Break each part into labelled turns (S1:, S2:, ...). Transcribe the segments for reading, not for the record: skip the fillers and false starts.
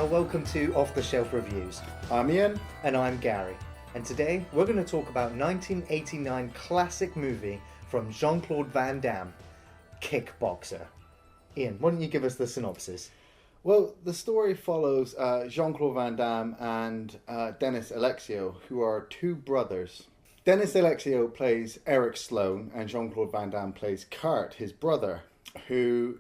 S1: welcome to Off the Shelf Reviews.
S2: I'm Iain.
S1: And I'm Gary. And today we're going to talk about 1989 classic movie from Jean-Claude Van Damme, Kickboxer. Iain, why don't you give us the synopsis?
S2: Well, the story follows Jean-Claude Van Damme and Dennis Alexio, who are two brothers. Dennis Alexio plays Eric Sloane and Jean-Claude Van Damme plays Kurt, his brother, who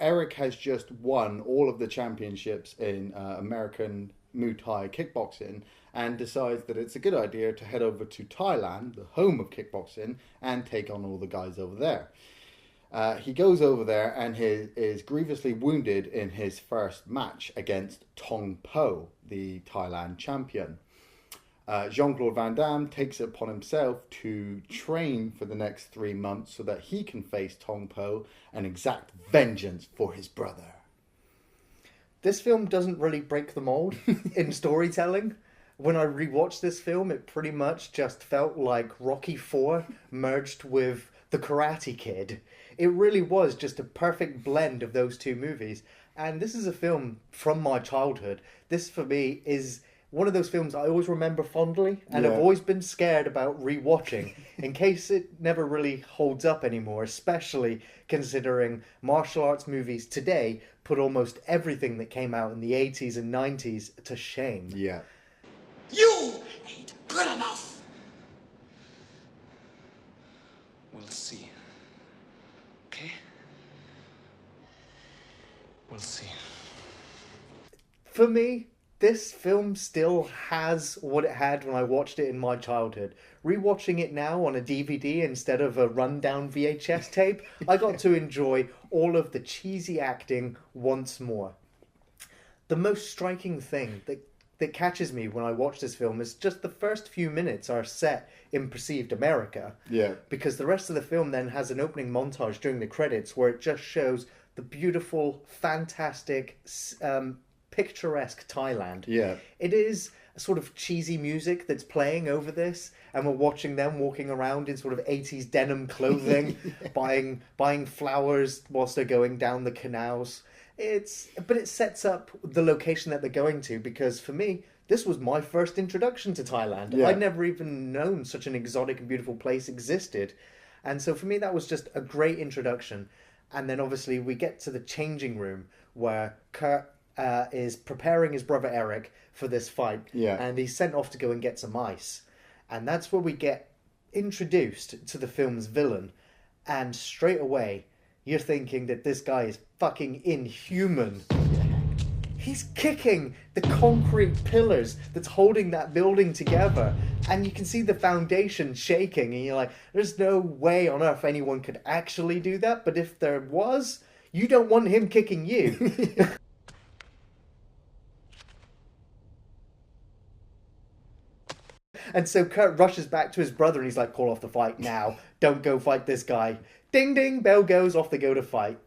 S2: Eric has just won all of the championships in American Muay Thai kickboxing and decides that it's a good idea to head over to Thailand, the home of kickboxing, and take on all the guys over there. He goes over there and is grievously wounded in his first match against Tong Po, the Thailand champion. Jean-Claude Van Damme takes it upon himself to train for the next 3 months so that he can face Tong Po and exact vengeance for his brother.
S1: This film doesn't really break the mold in storytelling. When I rewatched this film, it pretty much just felt like Rocky IV merged with The Karate Kid. It really was just a perfect blend of those two movies. And this is a film from my childhood. This, for me, is one of those films I always remember fondly, and I've always been scared about rewatching in case it never really holds up anymore, especially considering martial arts movies today put almost everything that came out in the 80s and 90s to shame.
S2: Yeah.
S3: You ain't good enough. We'll see. Okay? We'll see.
S1: For me, this film still has what it had when I watched it in my childhood. Rewatching it now on a DVD instead of a rundown VHS tape, I got to enjoy all of the cheesy acting once more. The most striking thing that catches me when I watch this film is just the first few minutes are set in perceived America.
S2: Yeah.
S1: Because the rest of the film then has an opening montage during the credits where it just shows the beautiful, fantastic, picturesque Thailand.
S2: Yeah.
S1: It is a sort of cheesy music that's playing over this, and we're watching them walking around in sort of 80s denim clothing, buying flowers whilst they're going down the canals. But it sets up the location that they're going to, because for me, this was my first introduction to Thailand.
S2: Yeah.
S1: I'd never even known such an exotic and beautiful place existed. And so for me, that was just a great introduction. And then obviously we get to the changing room where Kurt is preparing his brother Eric for this fight.
S2: Yeah.
S1: And he's sent off to go and get some ice. And that's where we get introduced to the film's villain. And straight away, you're thinking that this guy is fucking inhuman. He's kicking the concrete pillars that's holding that building together. And you can see the foundation shaking. And you're like, there's no way on earth anyone could actually do that. But if there was, you don't want him kicking you. And so Kurt rushes back to his brother and he's like, call off the fight now. Don't go fight this guy. Ding ding, bell goes, off they go to fight.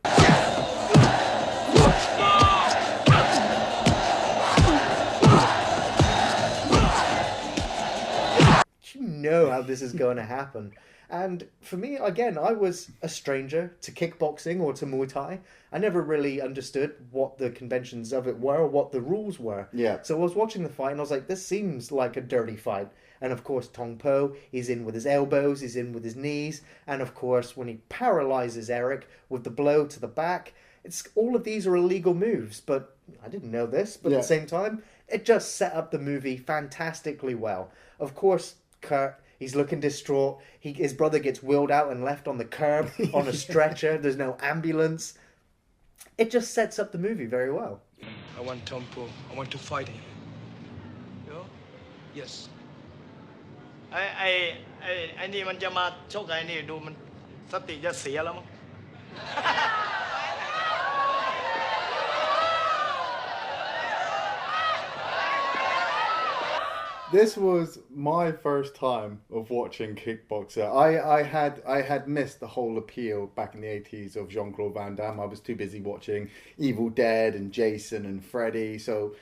S1: You know how this is going to happen. And for me, again, I was a stranger to kickboxing or to Muay Thai. I never really understood what the conventions of it were or what the rules were.
S2: Yeah.
S1: So I was watching the fight and I was like, this seems like a dirty fight. And of course, Tong Po, he's in with his elbows, he's in with his knees. And of course, when he paralyzes Eric with the blow to the back, all of these are illegal moves. But I didn't know this. But at the same time, it just set up the movie fantastically well. Of course, Kurt, he's looking distraught. His brother gets wheeled out and left on the curb on a stretcher. There's no ambulance. It just sets up the movie very well.
S3: I want Tong Po. I want to fight him.
S4: You?
S3: Yes.
S4: ไอ้นี่มันจะมาชกไอ้นี่ดูมันสติจะเสียแล้วมั้ง
S2: This was my first time of watching Kickboxer. I had missed the whole appeal back in the 80s of Jean-Claude Van Damme. I was too busy watching Evil Dead and Jason and Freddy. So,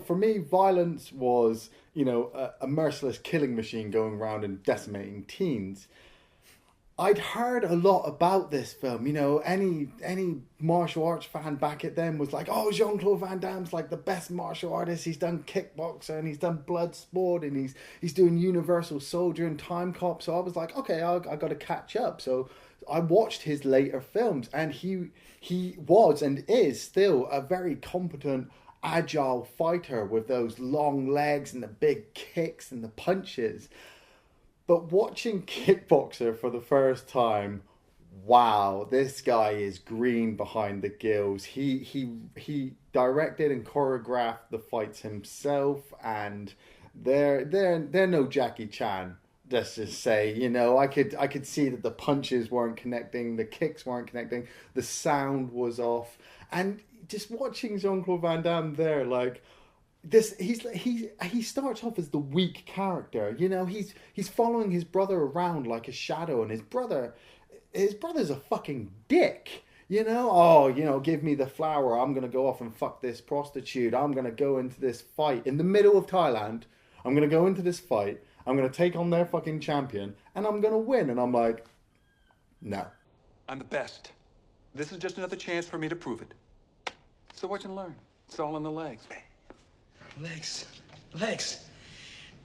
S2: for me, violence was, a merciless killing machine going around and decimating teens. I'd heard a lot about this film. You know, any martial arts fan back at then was like, oh, Jean-Claude Van Damme's like the best martial artist. He's done Kickboxer and he's done Bloodsport and he's doing Universal Soldier and Time Cop. So I was like, okay, I got to catch up. So I watched his later films, and he was and is still a very competent, agile fighter with those long legs and the big kicks and the punches. But watching Kickboxer for the first time, wow, this guy is green behind the gills. He directed and choreographed the fights himself, and they're no Jackie Chan. Let's just say, you know, I could see that the punches weren't connecting, the kicks weren't connecting, the sound was off, and just watching Jean-Claude Van Damme there, like. He starts off as the weak character, you know. He's following his brother around like a shadow, and his brother's a fucking dick, you know. Oh, you know, give me the flower. I'm gonna go off and fuck this prostitute. I'm gonna go into this fight in the middle of Thailand. I'm gonna go into this fight. I'm gonna take on their fucking champion, and I'm gonna win. And I'm like, no,
S5: I'm the best. This is just another chance for me to prove it. So watch and learn. It's all in the legs.
S3: Legs.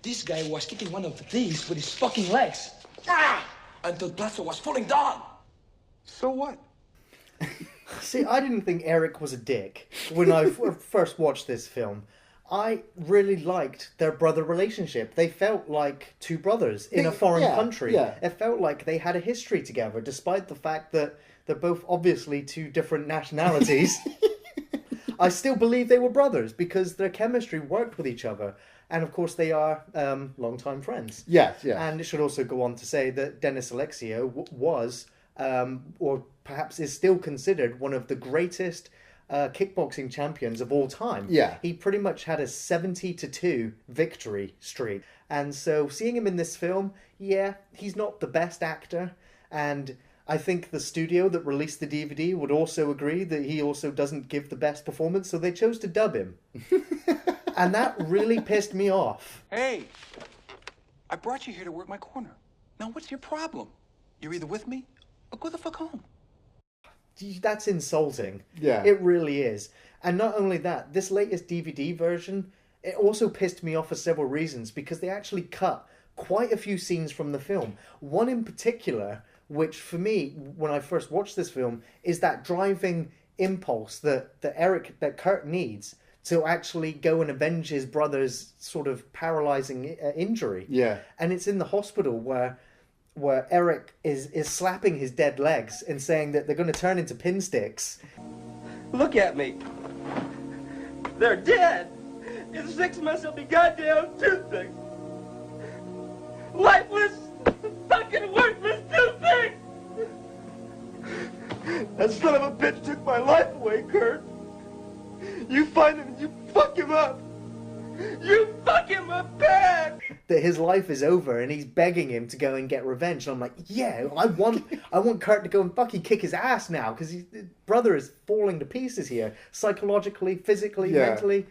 S3: This guy was kicking one of these with his fucking legs. Ah! Until Plaza was falling down.
S5: So what?
S1: See, I didn't think Eric was a dick when I first watched this film. I really liked their brother relationship. They felt like two brothers in a foreign country.
S2: Yeah.
S1: It felt like they had a history together, despite the fact that they're both obviously two different nationalities. I still believe they were brothers because their chemistry worked with each other. And of course they are longtime friends.
S2: Yes.
S1: And it should also go on to say that Dennis Alexio was, or perhaps is still considered, one of the greatest kickboxing champions of all time.
S2: Yeah.
S1: He pretty much had a 70-2 victory streak. And so seeing him in this film, yeah, he's not the best actor. And I think the studio that released the DVD would also agree that he also doesn't give the best performance, so they chose to dub him. And that really pissed me off.
S5: Hey, I brought you here to work my corner. Now what's your problem? You're either with me or go the fuck home.
S1: That's insulting.
S2: Yeah.
S1: It really is. And not only that, this latest DVD version, it also pissed me off for several reasons, because they actually cut quite a few scenes from the film. One in particular, which for me, when I first watched this film, is that driving impulse that Kurt needs to actually go and avenge his brother's sort of paralyzing injury.
S2: Yeah.
S1: And it's in the hospital where Eric is slapping his dead legs and saying that they're going to turn into pin sticks.
S6: Look at me. They're dead. In 6 months, they'll be goddamn toothpicks. Lifeless, fucking worthless toothpicks. That son of a bitch took my life away, Kurt. You find him and you fuck him up. You fuck him up bad.
S1: That his life is over and he's begging him to go and get revenge. And I'm like, yeah, I want Kurt to go and fucking kick his ass now, because his brother is falling to pieces here, psychologically, physically, mentally.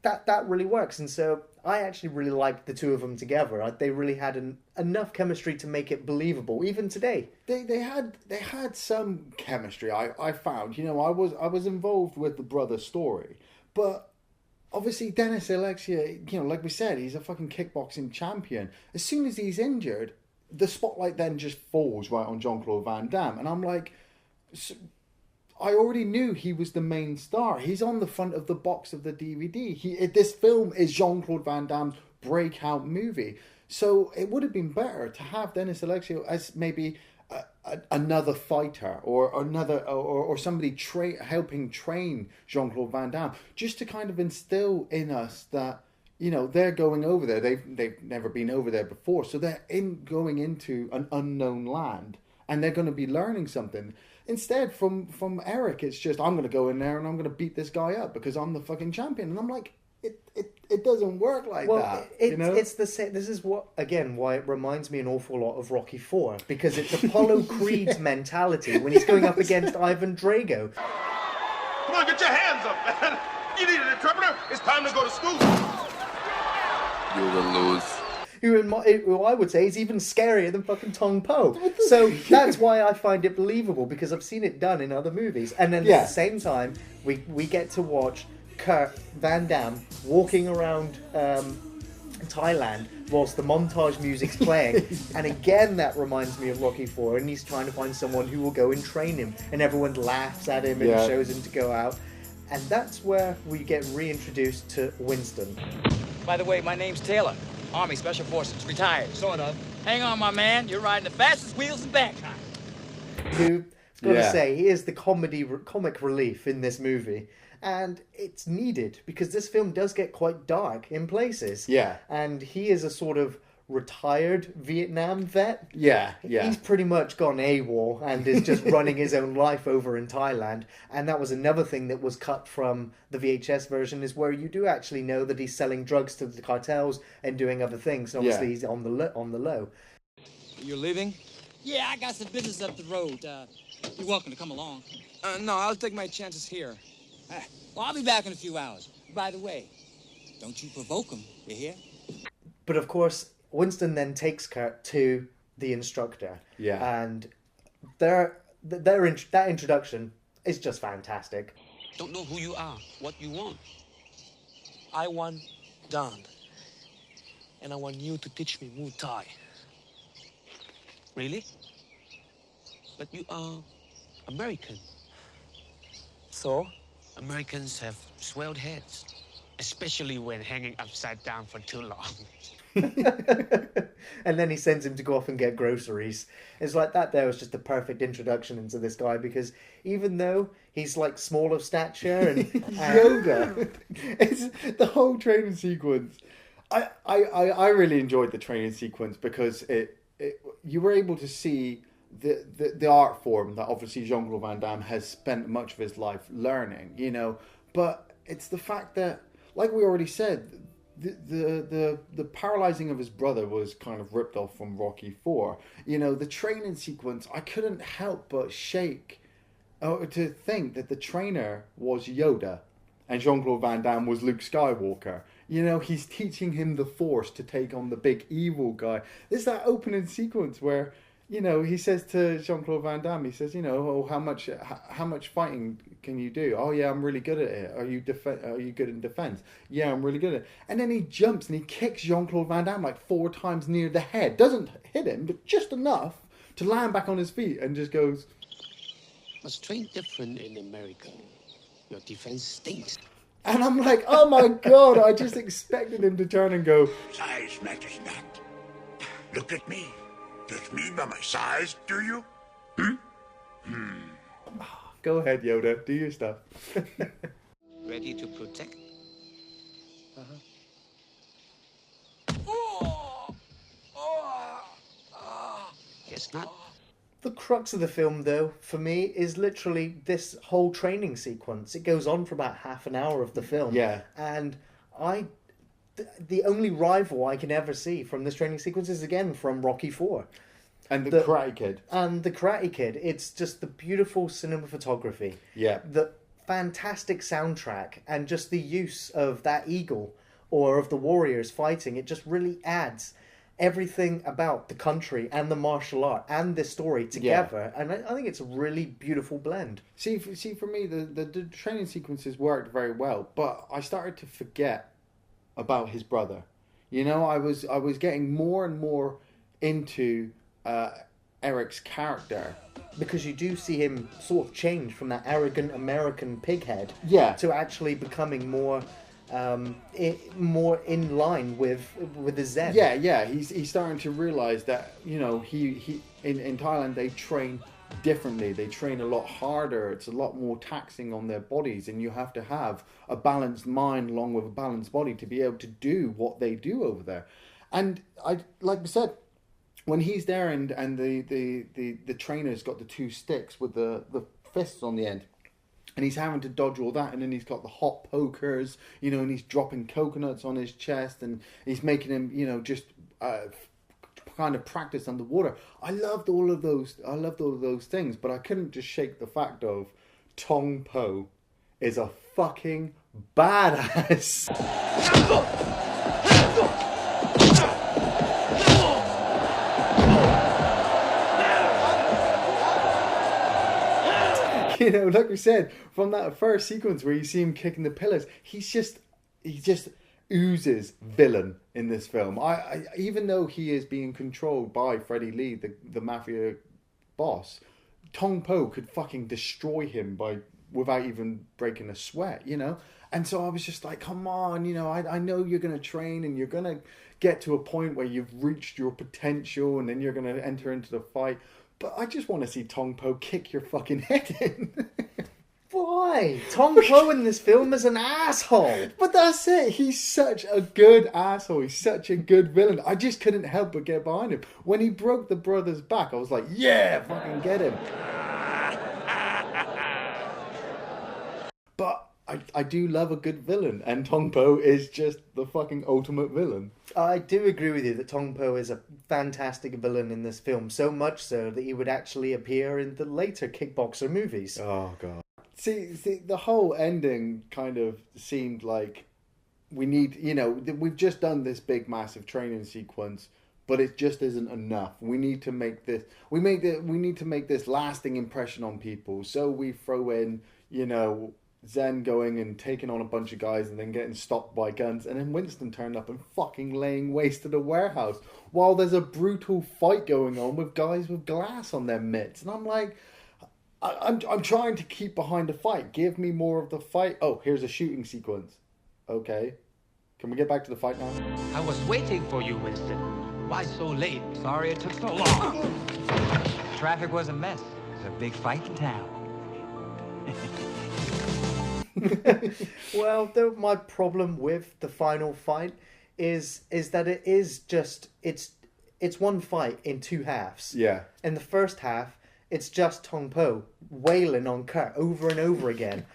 S1: That really works. And so I actually really liked the two of them together. They really had enough chemistry to make it believable, even today.
S2: They had some chemistry. I found, you know, I was involved with the brother story, but obviously Dennis Alexio, you know, like we said, he's a fucking kickboxing champion. As soon as he's injured, the spotlight then just falls right on Jean-Claude Van Damme, and I'm like, I already knew he was the main star. He's on the front of the box of the DVD. This film is Jean-Claude Van Damme's breakout movie. So it would have been better to have Dennis Alexio as maybe another fighter or somebody helping train Jean-Claude Van Damme, just to kind of instill in us that, you know, they're going over there. They've never been over there before, so they're going into an unknown land, and they're going to be learning something. Instead, from Eric, it's just, I'm going to go in there and I'm going to beat this guy up because I'm the fucking champion. And I'm like, it doesn't work like that. You know?
S1: It's the same. This is why it reminds me an awful lot of Rocky IV, because it's Apollo Creed's mentality when he's going up against Ivan Drago.
S7: Come on, get your hands up, man. You need an interpreter. It's time to go to school.
S5: You will lose.
S1: who I would say is even scarier than fucking Tong Po. So that's why I find it believable, because I've seen it done in other movies. And then at the same time, we get to watch Kurt Van Damme walking around Thailand whilst the montage music's playing. And again, that reminds me of Rocky 4, and he's trying to find someone who will go and train him, and everyone laughs at him and shows him to go out. And that's where we get reintroduced to Winston.
S3: By the way, my name's Taylor. Army Special Forces, retired. Sort of. Hang on, my man. You're riding the fastest wheels in Bangkok.
S1: Who, I've got to say, he is the comic relief in this movie. And it's needed, because this film does get quite dark in places.
S2: Yeah.
S1: And he is a sort of retired Vietnam vet.
S2: Yeah, yeah.
S1: He's pretty much gone AWOL and is just running his own life over in Thailand. And that was another thing that was cut from the VHS version, is where you do actually know that he's selling drugs to the cartels and doing other things. And obviously he's on the low.
S3: You're leaving?
S8: Yeah, I got some business up the road. You're welcome to come along.
S3: No, I'll take my chances here.
S8: Well, I'll be back in a few hours. By the way, don't you provoke him, you hear?
S1: But of course, Winston then takes Kurt to the instructor.
S2: Yeah.
S1: And that introduction is just fantastic.
S9: Don't know who you are, what you want.
S4: I want Damme. And I want you to teach me Muay Thai.
S9: Really? But you are American.
S4: So?
S9: Americans have swelled heads, especially when hanging upside down for too long.
S1: And then he sends him to go off and get groceries. It's like that there was just the perfect introduction into this guy, because even though he's like small of stature and
S2: yoga, it's the whole training sequence. I really enjoyed the training sequence, because you were able to see the art form that obviously Jean-Claude Van Damme has spent much of his life learning, you know. But it's the fact that, like we already said, the paralyzing of his brother was kind of ripped off from Rocky 4. You know, the training sequence, I couldn't help but shake to think that the trainer was Yoda and Jean-Claude Van Damme was Luke Skywalker. You know, he's teaching him the Force to take on the big evil guy. There's that opening sequence where, you know, he says to Jean-Claude Van Damme, he says, you know, oh, how much fighting can you do? Oh, yeah, I'm really good at it. Are you good in defense? Yeah, I'm really good at it. And then he jumps and he kicks Jean-Claude Van Damme like 4 times near the head. Doesn't hit him, but just enough to land back on his feet, and just goes...
S9: Must train different in America. Your defense stinks.
S2: And I'm like, oh my God, I just expected him to turn and go...
S10: Size matters not. Look at me. Judge me by my size, do you?
S2: Go ahead, Yoda. Do your stuff.
S9: Ready to protect? Guess not.
S1: The crux of the film, though, for me, is literally this whole training sequence. It goes on for about half an hour of the film.
S2: Yeah.
S1: And the only rival I can ever see from this training sequence is, again, from Rocky 4.
S2: And the Karate Kid.
S1: And the Karate Kid. It's just the beautiful cinematography.
S2: Yeah.
S1: The fantastic soundtrack, and just the use of that eagle, or of the warriors fighting. It just really adds everything about the country and the martial art and this story together. Yeah. And I think it's a really beautiful blend.
S2: See, for me, the training sequences worked very well, but I started to forget about his brother. You know, I was getting more and more into Eric's character,
S1: because you do see him sort of change from that arrogant American pighead to actually becoming more in line with the Zen.
S2: Yeah. He's starting to realize that, you know, he in Thailand they train differently. They train a lot harder. It's a lot more taxing on their bodies, and you have to have a balanced mind along with a balanced body to be able to do what they do over there. And like I said, when he's there and the trainer's got the 2 sticks with the fists on the end, and he's having to dodge all that, and then he's got the hot pokers, you know, and he's dropping coconuts on his chest, and he's making him, you know, just kind of practice underwater. I loved all of those things, but I couldn't just shake the fact of Tong Po is a fucking badass. You know, like we said, from that first sequence where you see him kicking the pillars, he just oozes villain in this film. I even though he is being controlled by Freddie Lee, the mafia boss, Tong Po could fucking destroy him without even breaking a sweat, you know? And so I was just like, come on, you know, I know you're going to train and you're going to get to a point where you've reached your potential and then you're going to enter into the fight. But I just want to see Tong Po kick your fucking head in.
S1: Why? Tong Po in this film is an asshole.
S2: But that's it. He's such a good asshole. He's such a good villain. I just couldn't help but get behind him. When he broke the brother's back, I was like, yeah, fucking get him. But I do love a good villain, and Tong Po is just the fucking ultimate villain.
S1: I do agree with you that Tong Po is a fantastic villain in this film, so much so that he would actually appear in the later Kickboxer movies.
S2: Oh, God. See, the whole ending kind of seemed like we need, you know, we've just done this big, massive training sequence, but it just isn't enough. We need to make this, we need to make this lasting impression on people. So we throw in, you know, Zen going and taking on a bunch of guys and then getting stopped by guns, and then Winston turned up and fucking laying waste to the warehouse while there's a brutal fight going on with guys with glass on their mitts. And I'm like, I'm trying to keep behind the fight. Give me more of the fight. Oh, here's a shooting sequence. Okay. Can we get back to the fight now?
S11: I was waiting for you, Winston. Why so late? Sorry it took so long. Traffic was a mess. There's a big fight in town.
S1: Well, my problem with the final fight is that it is just it's one fight in two halves.
S2: Yeah.
S1: In the first half, it's just Tong Po wailing on Kurt over and over again.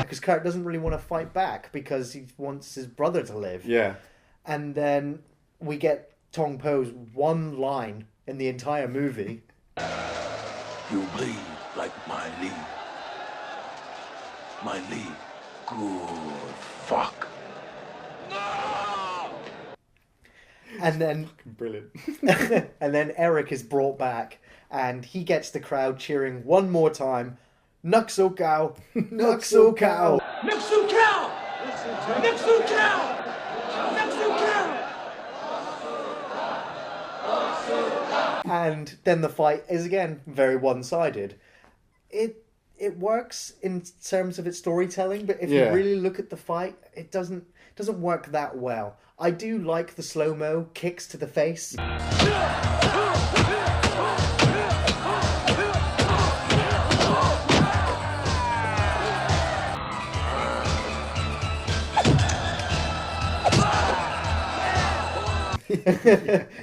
S1: Because Kurt doesn't really want to fight back because he wants his brother to live.
S2: Yeah.
S1: And then we get Tong Po's one line in the entire movie.
S10: You bleed like my lead. My lead. Good fuck.
S1: No! And then
S2: brilliant.
S1: And then Eric is brought back and he gets the crowd cheering one more time. Nuxo cow. Nuxo cow.
S3: Nuxo cow! Nuxo cow!
S1: And then the fight is again very one-sided. It works in terms of its storytelling, but if you really look at the fight, it doesn't work that well. I do like the slow-mo kicks to the face.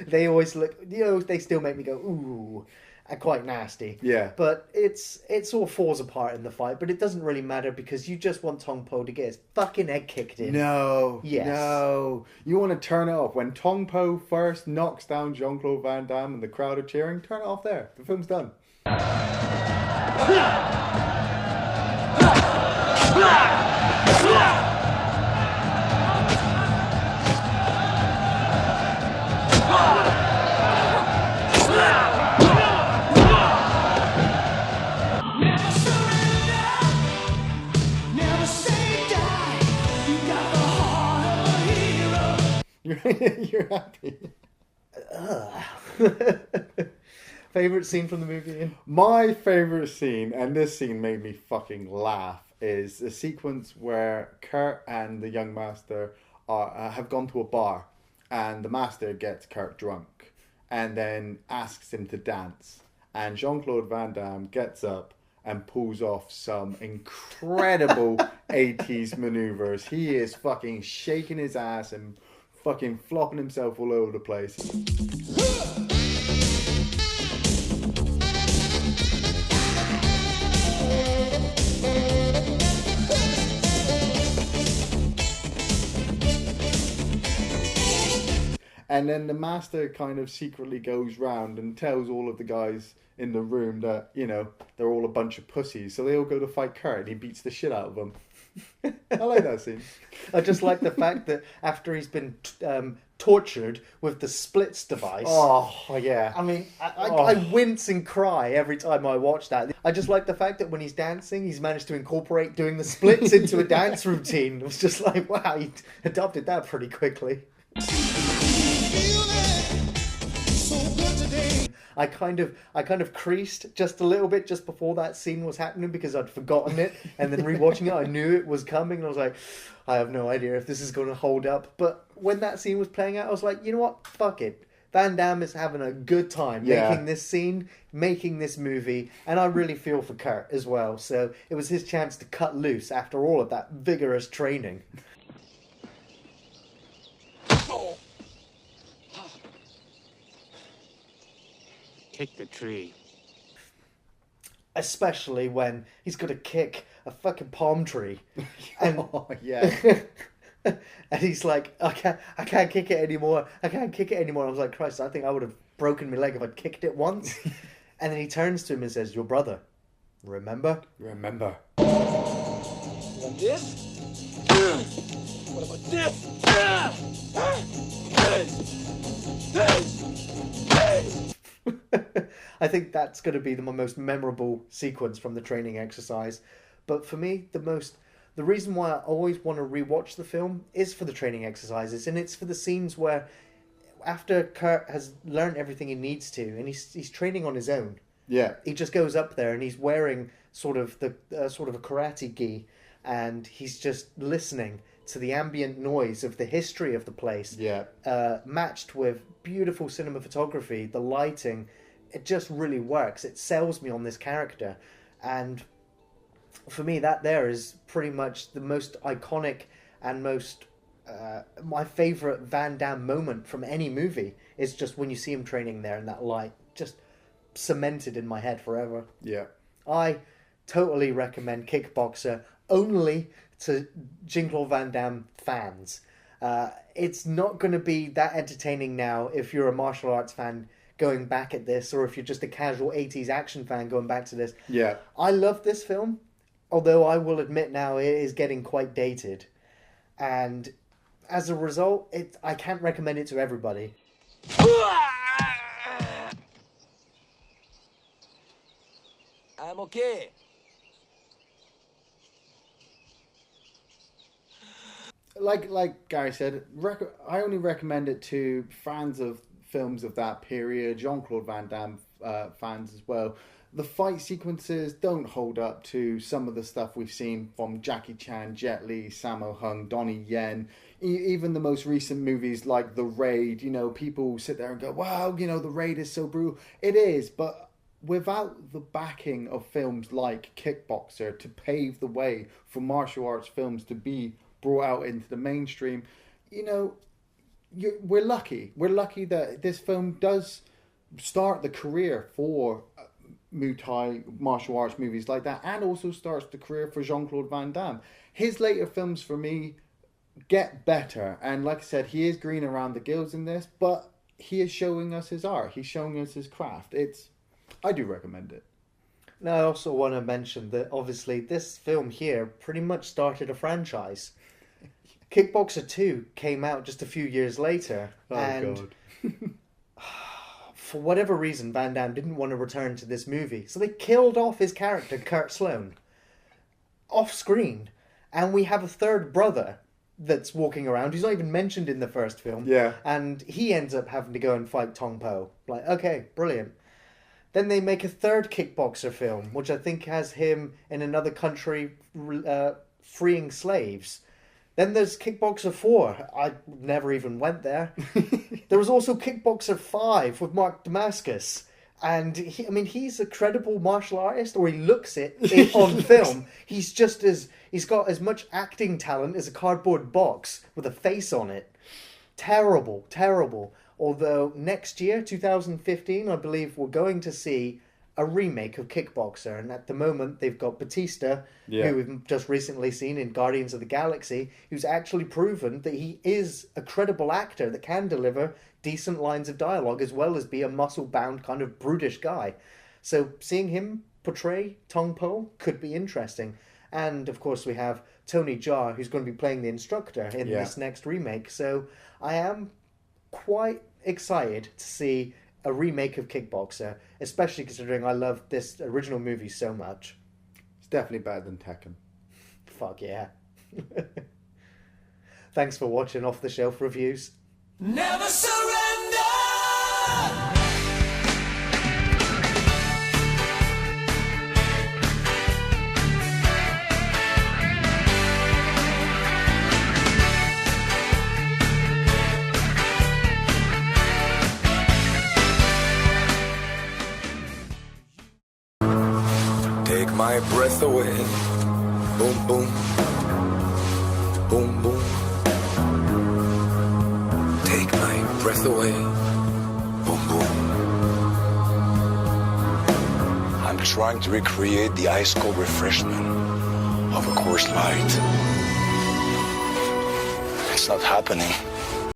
S1: They always look, you know, they still make me go, ooh, quite nasty.
S2: Yeah.
S1: But it's all falls apart in the fight, but it doesn't really matter because you just want Tong Po to get his fucking head kicked in.
S2: No.
S1: Yes.
S2: No. You want to turn it off. When Tong Po first knocks down Jean-Claude Van Damme and the crowd are cheering, turn it off there. The film's done. You're happy.
S1: Favorite scene from the movie, Ian?
S2: My favorite scene, and this scene made me fucking laugh, is a sequence where Kurt and the young master have gone to a bar, and the master gets Kurt drunk, and then asks him to dance, and Jean-Claude Van Damme gets up and pulls off some incredible 80s maneuvers. He is fucking shaking his ass and fucking flopping himself all over the place. And then the master kind of secretly goes round and tells all of the guys in the room that, you know, they're all a bunch of pussies. So they all go to fight Kurt and he beats the shit out of them. I like that scene.
S1: I just like the fact that after he's been tortured with the splits device.
S2: Oh, yeah.
S1: I mean, I wince and cry every time I watch that. I just like the fact that when he's dancing, he's managed to incorporate doing the splits into a dance routine. It was just like, wow, he adopted that pretty quickly. I kind of creased just a little bit just before that scene was happening because I'd forgotten it, and then rewatching it I knew it was coming and I was like, I have no idea if this is going to hold up. But when that scene was playing out, I was like, you know what, fuck it. Van Damme is having a good time making this scene, making this movie, and I really feel for Kurt as well. So it was his chance to cut loose after all of that vigorous training.
S9: Kick the tree.
S1: Especially when he's got to kick a fucking palm tree. And,
S2: yeah.
S1: And he's like, I can't kick it anymore. I can't kick it anymore. I was like, Christ, I think I would have broken my leg if I'd kicked it once. And then he turns to him and says, your brother, remember?
S2: Remember.
S3: Want this? What about this?
S1: I think that's going to be the most memorable sequence from the training exercise. But for me, the reason why I always want to rewatch the film is for the training exercises, and it's for the scenes where after Kurt has learned everything he needs to, and he's training on his own.
S2: Yeah.
S1: He just goes up there and he's wearing sort of a karate gi, and he's just listening to the ambient noise of the history of the place.
S2: Yeah.
S1: Matched with beautiful cinematography, the lighting, it just really works. It sells me on this character, and for me, that there is pretty much the most iconic and most my favorite Van Damme moment from any movie is just when you see him training there in that light, just cemented in my head forever.
S2: Yeah.
S1: I totally recommend Kickboxer only to Jean-Claude Van Damme fans. It's not going to be that entertaining now if you're a martial arts fan going back at this, or if you're just a casual 80s action fan going back to this.
S2: Yeah.
S1: I love this film, although I will admit now it is getting quite dated. And as a result, I can't recommend it to everybody.
S3: I'm okay.
S2: Like Gary said, I only recommend it to fans of films of that period, Jean-Claude Van Damme fans as well. The fight sequences don't hold up to some of the stuff we've seen from Jackie Chan, Jet Li, Sammo Hung, Donnie Yen, even the most recent movies like The Raid. You know, people sit there and go, wow, you know, The Raid is so brutal. It is, but without the backing of films like Kickboxer to pave the way for martial arts films to be brought out into the mainstream, you know, we're lucky. We're lucky that this film does start the career for Muay Thai martial arts movies like that, and also starts the career for Jean-Claude Van Damme. His later films, for me, get better, and like I said, he is green around the gills in this, but he is showing us his art. He's showing us his craft. I do recommend it.
S1: Now, I also want to mention that obviously this film here pretty much started a franchise. Kickboxer 2 came out just a few years later, and for whatever reason, Van Damme didn't want to return to this movie, so they killed off his character, Kurt Sloan, off screen, and we have a third brother that's walking around. He's not even mentioned in the first film, and he ends up having to go and fight Tong Po. Like, okay, brilliant. Then they make a third Kickboxer film, which I think has him in another country freeing slaves. Then there's Kickboxer 4. I never even went there. There was also Kickboxer 5 with Mark Damascus. And, he's a credible martial artist, or he looks it on film. He's got as much acting talent as a cardboard box with a face on it. Terrible, terrible. Although next year, 2015, I believe we're going to see a remake of Kickboxer, and at the moment they've got Batista, who we've just recently seen in Guardians of the Galaxy, who's actually proven that he is a credible actor that can deliver decent lines of dialogue as well as be a muscle-bound kind of brutish guy. So seeing him portray Tong Po could be interesting. And of course we have Tony Jaa, who's going to be playing the instructor in this next remake. So I am quite excited to see a remake of Kickboxer, especially considering I love this original movie so much.
S2: It's definitely better than Tekken.
S1: Fuck yeah. Thanks for watching Off the Shelf Reviews.
S12: Never surrender!
S13: Take my breath away. Boom, boom. Boom, boom. Take my breath away. Boom, boom. I'm trying to recreate the ice cold refreshment of a Coors Light. It's not happening.